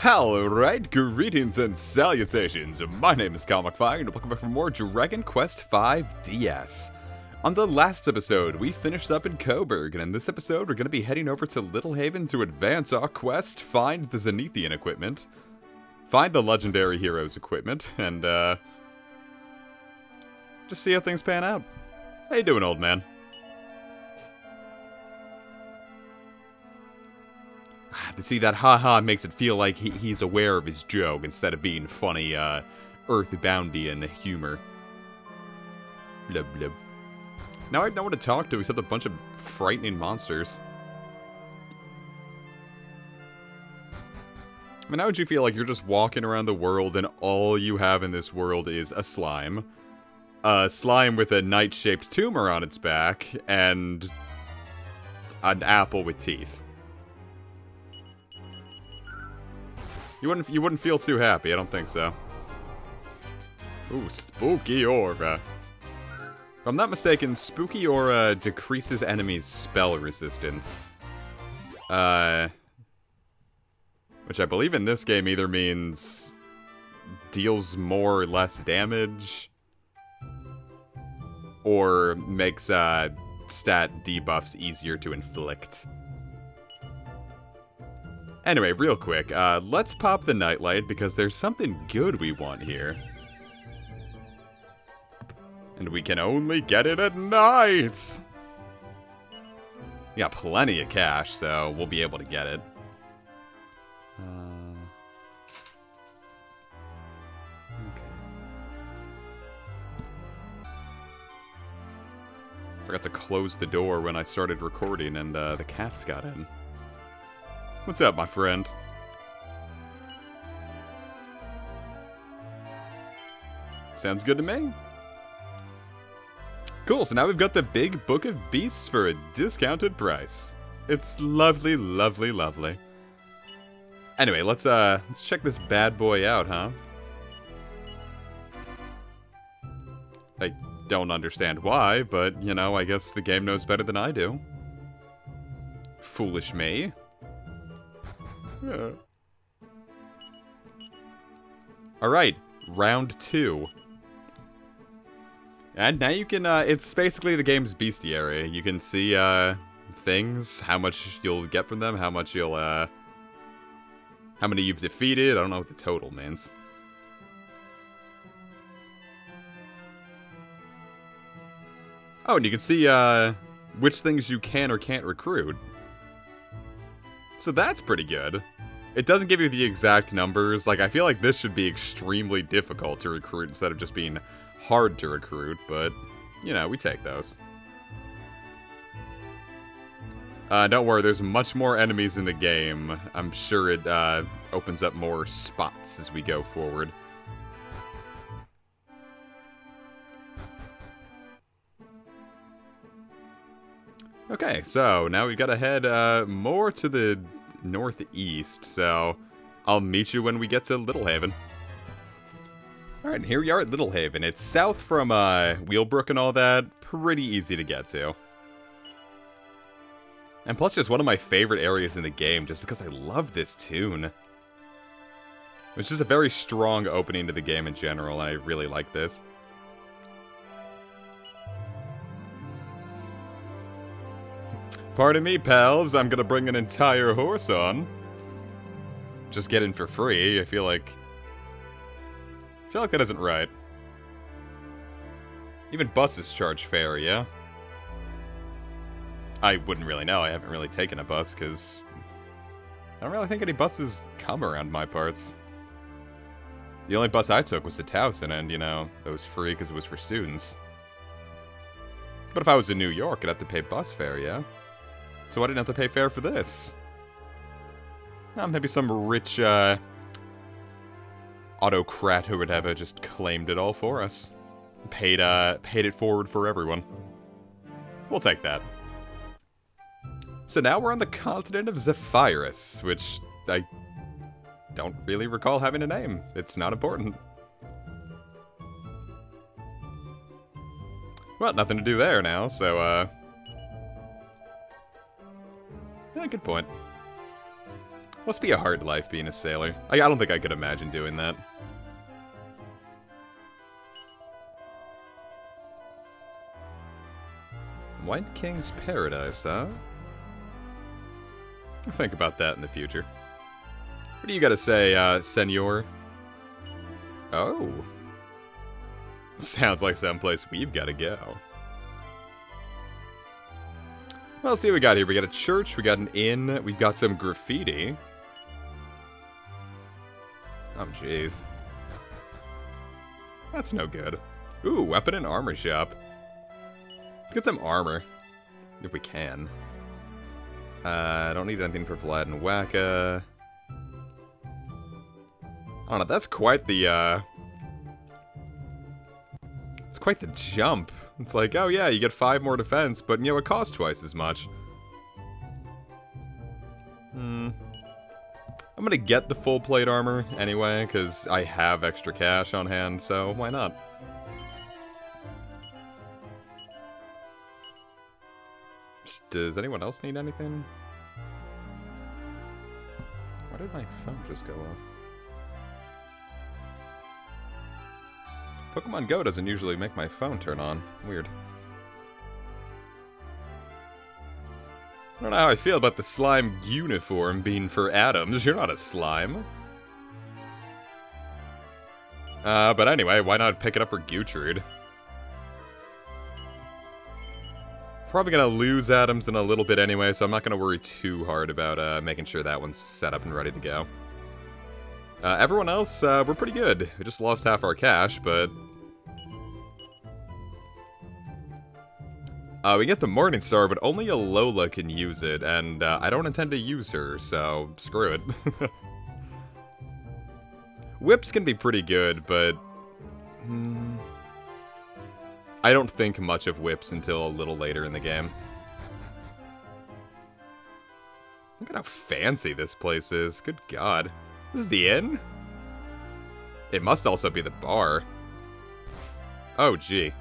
Alright, greetings and salutations. My name is ComicFire, and welcome back for more Dragon Quest V DS. On the last episode, we finished up in Coburg, and in this episode, we're going to be heading over to Little Haven to advance our quest, find the Zenithian equipment, find the Legendary Heroes equipment, and, just see how things pan out. How you doing, old man? To see that haha makes it feel like he's aware of his joke instead of being funny, earthboundian humor. Blub blub. Now I have no one to talk to except a bunch of frightening monsters. I mean, how would you feel like you're just walking around the world and all you have in this world is a slime? A slime with a knight-shaped tumor on its back, and an apple with teeth. You wouldn't feel too happy, I don't think so. Ooh, Spooky Aura. If I'm not mistaken, Spooky Aura decreases enemies' spell resistance. Which I believe in this game either means deals more or less damage, or makes stat debuffs easier to inflict. Anyway, real quick, let's pop the nightlight because there's something good we want here. And we can only get it at night! We got plenty of cash, so we'll be able to get it. Okay. Forgot to close the door when I started recording and the cats got in. What's up, my friend? Sounds good to me. Cool, so now we've got the big book of beasts for a discounted price. It's lovely, lovely, lovely. Anyway, let's check this bad boy out, huh? I don't understand why, but, you know, I guess the game knows better than I do. Foolish me. Yeah. Alright, round 2. And now you can, it's basically the game's bestiary. You can see, things, how much you'll get from them, how much you'll, how many you've defeated. I don't know what the total means. Oh, and you can see, which things you can or can't recruit. So that's pretty good. It doesn't give you the exact numbers. Like, I feel like this should be extremely difficult to recruit instead of just being hard to recruit, but, you know, we take those. Don't worry, there's much more enemies in the game. I'm sure it, opens up more spots as we go forward. Okay, so now we've got to head more to the northeast, so I'll meet you when we get to Little Haven. Alright, here we are at Little Haven. It's south from Wheelbrook and all that. Pretty easy to get to. And plus just one of my favorite areas in the game, just because I love this tune. It's just a very strong opening to the game in general, and I really like this. Pardon me, pals, I'm gonna bring an entire horse on. Just get in for free, I feel like that isn't right. Even buses charge fare, yeah? I wouldn't really know, I haven't really taken a bus, because I don't really think any buses come around my parts. The only bus I took was to Towson, and, you know, it was free because it was for students. But if I was in New York, I'd have to pay bus fare, yeah? So I didn't have to pay fare for this. Maybe some rich, autocrat who would have just claimed it all for us. Paid it forward for everyone. We'll take that. So now we're on the continent of Zephyrus, which I don't really recall having a name. It's not important. Well, nothing to do there now, so, yeah, good point. Must be a hard life being a sailor. I don't think I could imagine doing that. White King's Paradise, huh? I'll think about that in the future. What do you gotta say, senor? Oh. Sounds like someplace we've gotta go. Well, let's see what we got here. We got a church, we got an inn, we've got some graffiti. Oh, jeez. That's no good. Ooh, weapon and armor shop. Let's get some armor, if we can. I don't need anything for Vlad and Wacka. Oh no, that's quite the, it's quite the jump. It's like, oh yeah, you get 5 more defense, but, you know, it costs twice as much. I'm gonna get the full plate armor anyway, because I have extra cash on hand, so why not? Does anyone else need anything? Why did my phone just go off? Pokemon Go doesn't usually make my phone turn on. Weird. I don't know how I feel about the slime uniform being for Adams. You're not a slime. But anyway, why not pick it up for Gutrud? Probably gonna lose Adams in a little bit anyway, so I'm not gonna worry too hard about making sure that one's set up and ready to go. Everyone else, we're pretty good. We just lost half our cash, but... we get the Morning Star, but only Alola can use it, and I don't intend to use her, so screw it. Whips can be pretty good, but... I don't think much of whips until a little later in the game. Look at how fancy this place is. Good God. This is the inn? It must also be the bar. Oh, gee.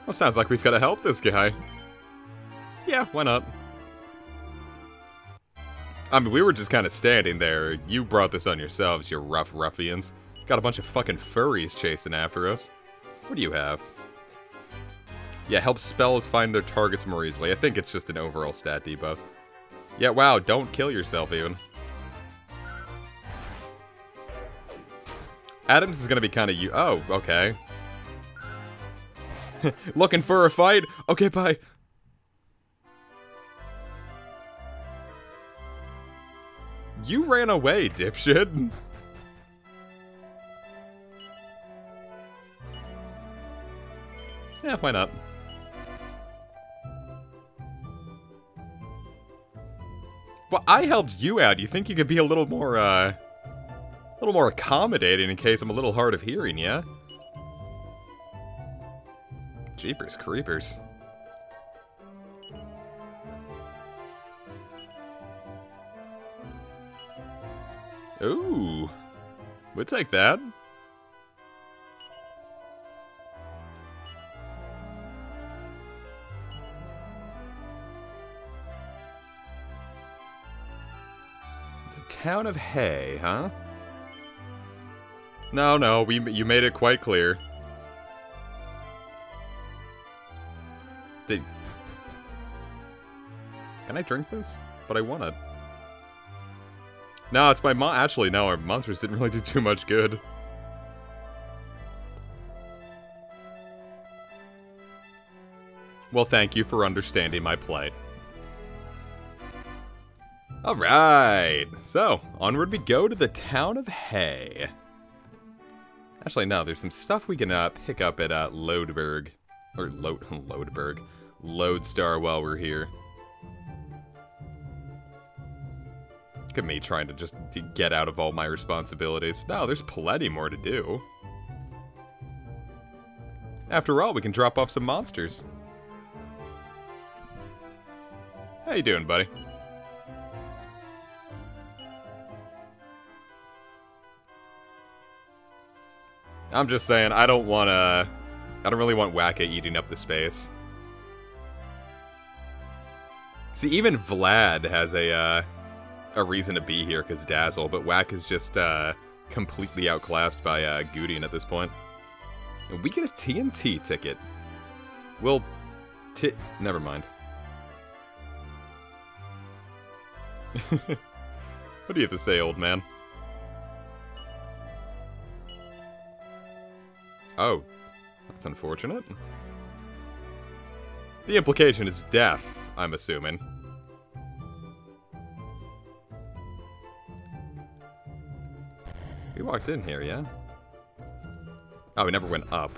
Well, sounds like we've got to help this guy. Yeah, why not? I mean, we were just kind of standing there. You brought this on yourselves, you rough ruffians. Got a bunch of fucking furries chasing after us. What do you have? Yeah, help spells find their targets more easily. I think it's just an overall stat debuff. Yeah, wow, don't kill yourself even. Adams is gonna be kind of oh, okay. Looking for a fight? Okay, bye. You ran away, dipshit. Yeah, why not? Well, I helped you out. You think you could be a little more accommodating in case I'm a little hard of hearing, yeah? Jeepers creepers. Ooh. We'll take that. The town of Hay, huh? No, you made it quite clear. Can I drink this? But I want it. No, it's my actually, no, our monsters didn't really do too much good. Well, thank you for understanding my plight. Alright, so, onward we go to the town of Hay. Actually, no, there's some stuff we can pick up at Lodberg. Or Lodberg. Lodestar while we're here. Look at me trying to just get out of all my responsibilities. No, there's plenty more to do. After all, we can drop off some monsters. How you doing, buddy? I'm just saying, I don't really want Wacka eating up the space. See, even Vlad has a reason to be here, because Dazzle, but Whack is just, completely outclassed by, Gudin at this point. And we get a TNT ticket. Well, never mind. What do you have to say, old man? Oh, that's unfortunate. The implication is death, I'm assuming. We walked in here, yeah? Oh, we never went up.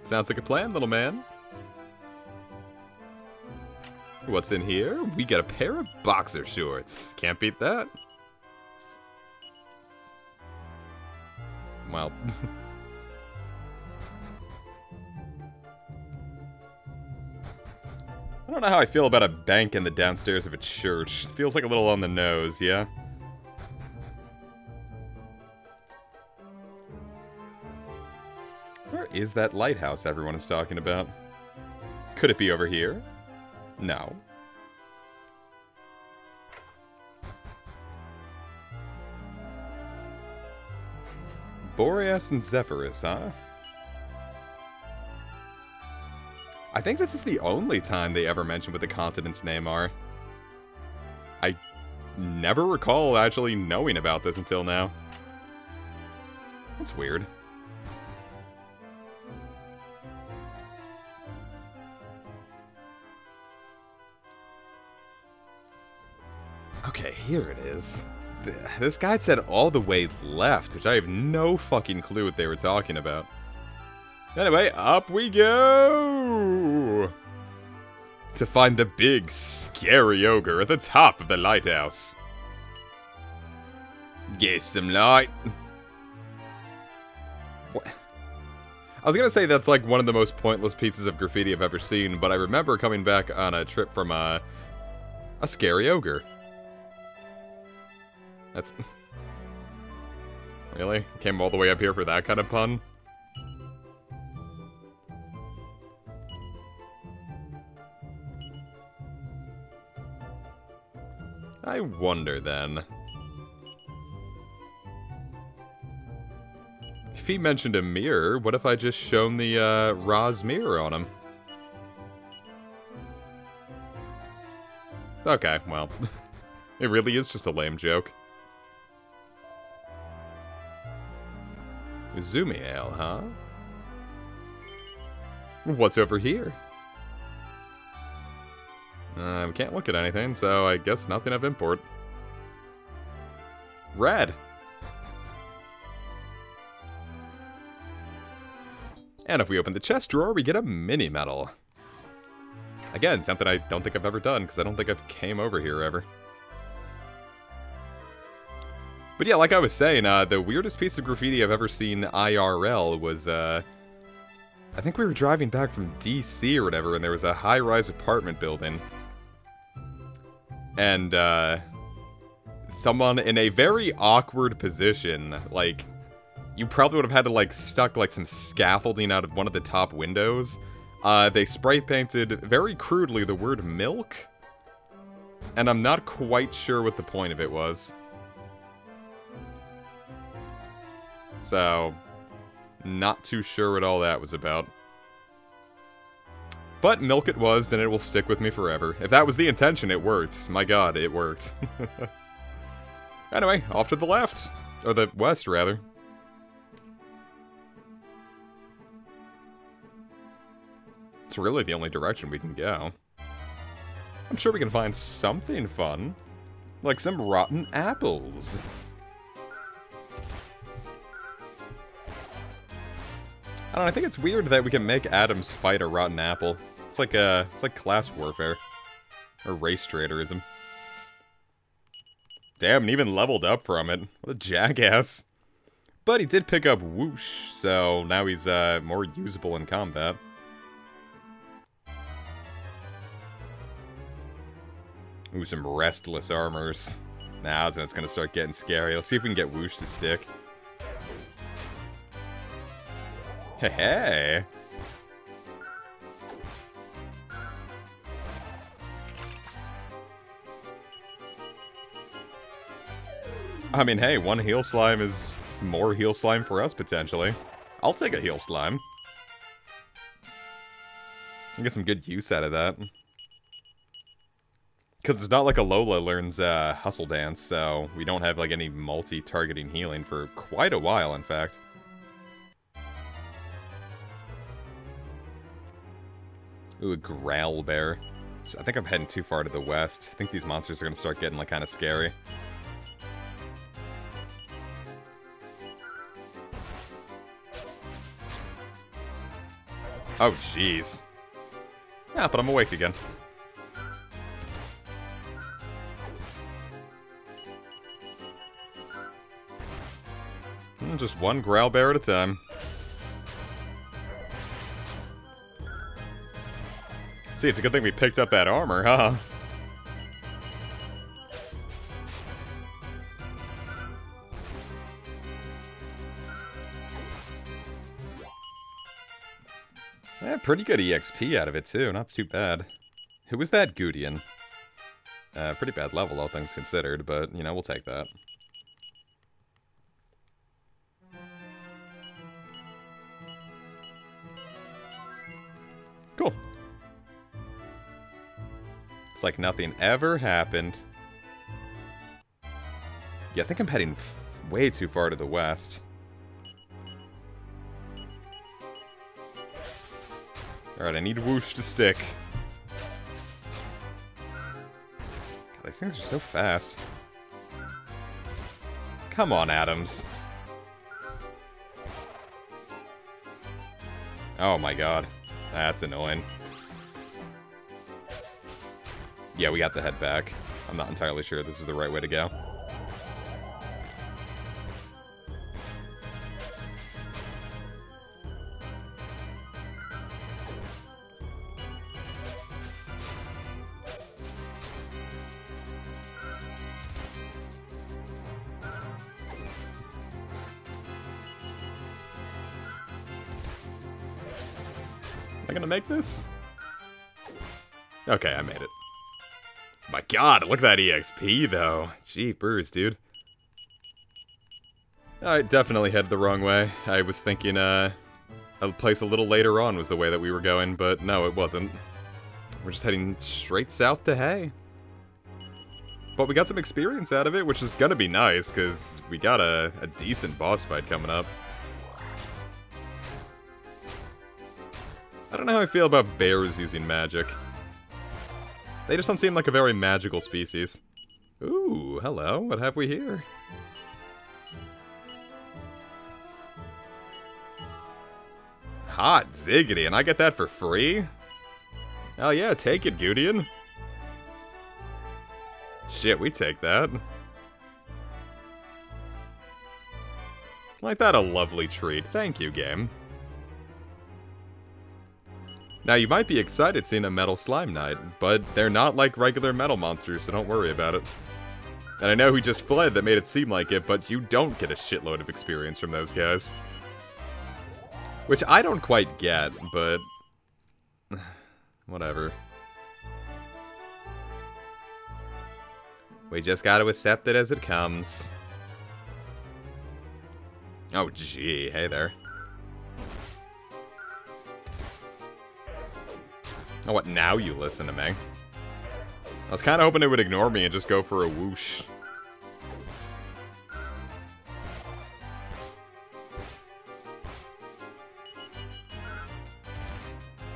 Sounds like a plan, little man. What's in here? We got a pair of boxer shorts. Can't beat that. Well. I don't know how I feel about a bank in the downstairs of a church. Feels like a little on the nose, yeah? Where is that lighthouse everyone is talking about? Could it be over here? No. Boreas and Zephyrus, huh? I think this is the only time they ever mention what the continent's name are. I never recall actually knowing about this until now. That's weird. Okay, here it is. This guy said all the way left, which I have no fucking clue what they were talking about. Anyway, up we go! To find the big, scary ogre at the top of the lighthouse. Get some light. What? I was gonna say that's like one of the most pointless pieces of graffiti I've ever seen, but I remember coming back on a trip from a scary ogre. That's... Really? Came all the way up here for that kind of pun? I wonder, then. If he mentioned a mirror, what if I just shone the, Ra's mirror on him? Okay, well. It really is just a lame joke. Zoomy ale, huh? What's over here? We can't look at anything, so I guess nothing of import. Red! And if we open the chest drawer, we get a mini medal. Again, something I don't think I've ever done, because I don't think I've came over here ever. But yeah, like I was saying, the weirdest piece of graffiti I've ever seen IRL was, I think we were driving back from DC or whatever, and there was a high-rise apartment building. And, someone in a very awkward position, like, you probably would have had to, like, stuck, like, some scaffolding out of one of the top windows. They spray-painted, very crudely, the word milk. And I'm not quite sure what the point of it was. So, not too sure what all that was about. But milk it was, and it will stick with me forever. If that was the intention, it worked. My god, it worked. Anyway, off to the left. Or the west, rather. It's really the only direction we can go. I'm sure we can find something fun. Like some rotten apples. I don't know, I think it's weird that we can make Adams fight a rotten apple. It's like class warfare. Or race traitorism. Damn, and even leveled up from it. What a jackass. But he did pick up Whoosh, so now he's more usable in combat. Ooh, some restless armors. Now it's gonna start getting scary. Let's see if we can get Whoosh to stick. Hey, hey. I mean, hey, one heal slime is more heal slime for us, potentially. I'll take a heal slime. I get some good use out of that. Because it's not like Alola learns Hustle Dance, so we don't have like any multi-targeting healing for quite a while, in fact. Ooh, a Growl Bear. I think I'm heading too far to the west. I think these monsters are going to start getting like kind of scary. Oh, jeez. Yeah, but I'm awake again. Just one Growl Bear at a time. See, it's a good thing we picked up that armor, huh? Yeah, pretty good EXP out of it, too. Not too bad. Who was that Gudian? Pretty bad level, all things considered, but, you know, we'll take that. Cool. It's like nothing ever happened. Yeah, I think I'm heading way too far to the west. Alright, I need Whoosh to stick. God, these things are so fast. Come on, Adams. Oh my god. That's annoying. Yeah, we got the head back. I'm not entirely sure this is the right way to go. Am I gonna make this? Okay, I made it. My god, look at that EXP, though. Jeepers, dude. I definitely headed the wrong way. I was thinking, a place a little later on was the way that we were going, but no, it wasn't. We're just heading straight south to Hay. But we got some experience out of it, which is gonna be nice, because we got a decent boss fight coming up. I don't know how I feel about bears using magic. They just don't seem like a very magical species. Ooh, hello, what have we here? Hot ziggity, and I get that for free? Hell yeah, take it, Gudian. Shit, we take that. Like that a lovely treat. Thank you, game. Now, you might be excited seeing a Metal Slime Knight, but they're not like regular metal monsters, so don't worry about it. And I know he just fled that made it seem like it, but you don't get a shitload of experience from those guys. Which I don't quite get, but... whatever. We just gotta accept it as it comes. Oh, gee. Hey there. Oh, what, now you listen to me? I was kind of hoping it would ignore me and just go for a whoosh.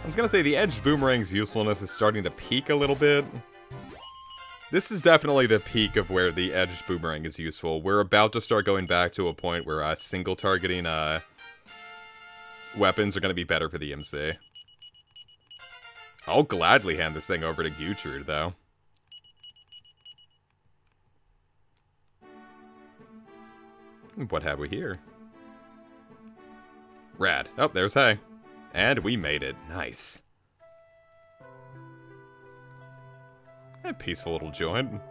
I was gonna say, the edged boomerang's usefulness is starting to peak a little bit. This is definitely the peak of where the edged boomerang is useful. We're about to start going back to a point where single targeting weapons are gonna be better for the MC. I'll gladly hand this thing over to Gutrud, though. What have we here? Rad. Oh, there's Hay. And we made it. Nice. peaceful little joint.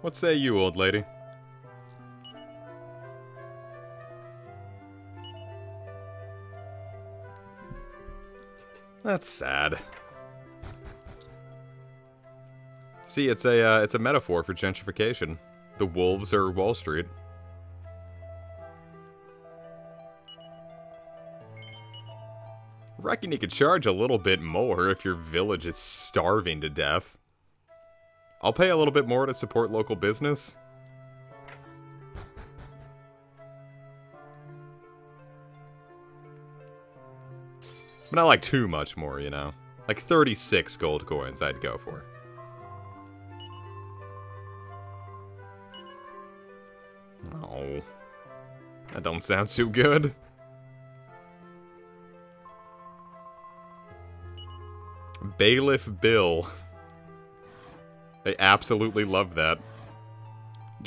What say you, old lady? That's sad. See, it's a metaphor for gentrification. The wolves are Wall Street. Reckon you could charge a little bit more if your village is starving to death. I'll pay a little bit more to support local business. But not like too much more, you know. Like 36 gold coins I'd go for. Oh. That don't sound too good. Bailiff Bill. I absolutely love that.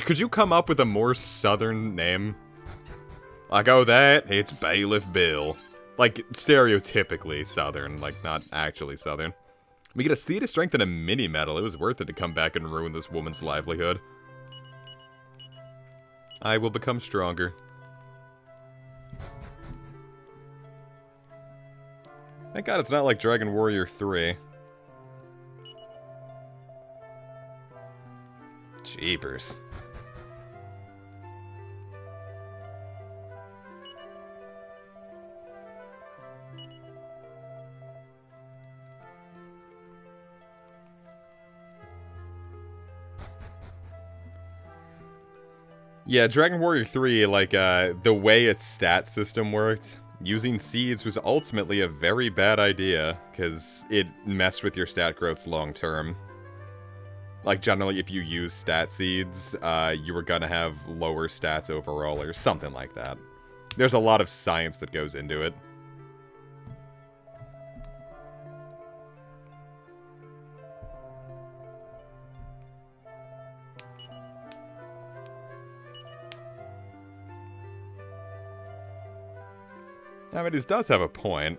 Could you come up with a more southern name? Like, oh, it's Bailiff Bill. Like, stereotypically southern, like, not actually southern. We get a seed of strength and a mini-medal. It was worth it to come back and ruin this woman's livelihood. I will become stronger. Thank God it's not like Dragon Warrior 3. Jeepers. Yeah, Dragon Warrior 3, like, the way its stat system worked, using seeds was ultimately a very bad idea, because it messed with your stat growths long term. Like, generally, if you use stat seeds, you were gonna have lower stats overall, or something like that. There's a lot of science that goes into it. I mean, it does have a point.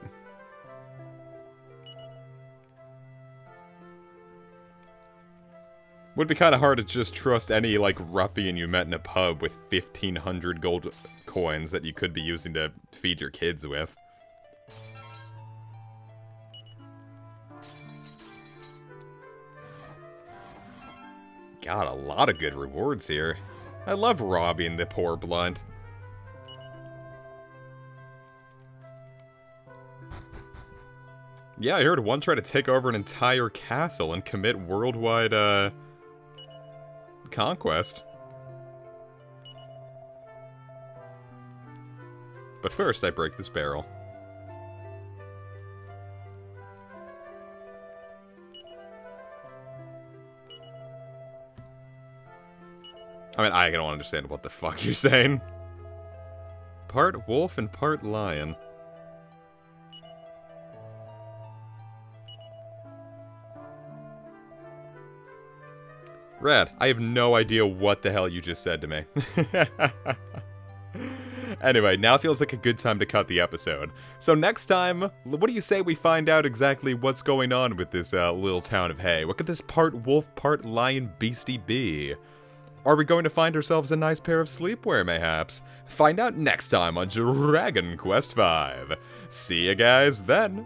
Would be kind of hard to just trust any, like, ruffian you met in a pub with 1,500 gold coins that you could be using to feed your kids with. God, a lot of good rewards here. I love robbing the poor blunt. Yeah, I heard one try to take over an entire castle and commit worldwide, conquest. But first, I break this barrel. I mean, I don't understand what the fuck you're saying. Part wolf and part lion. Rad, I have no idea what the hell you just said to me. Anyway, now feels like a good time to cut the episode. So next time, what do you say we find out exactly what's going on with this little town of Hay? What could this part wolf, part lion beastie be? Are we going to find ourselves a nice pair of sleepwear, mayhaps? Find out next time on Dragon Quest V. See you guys then!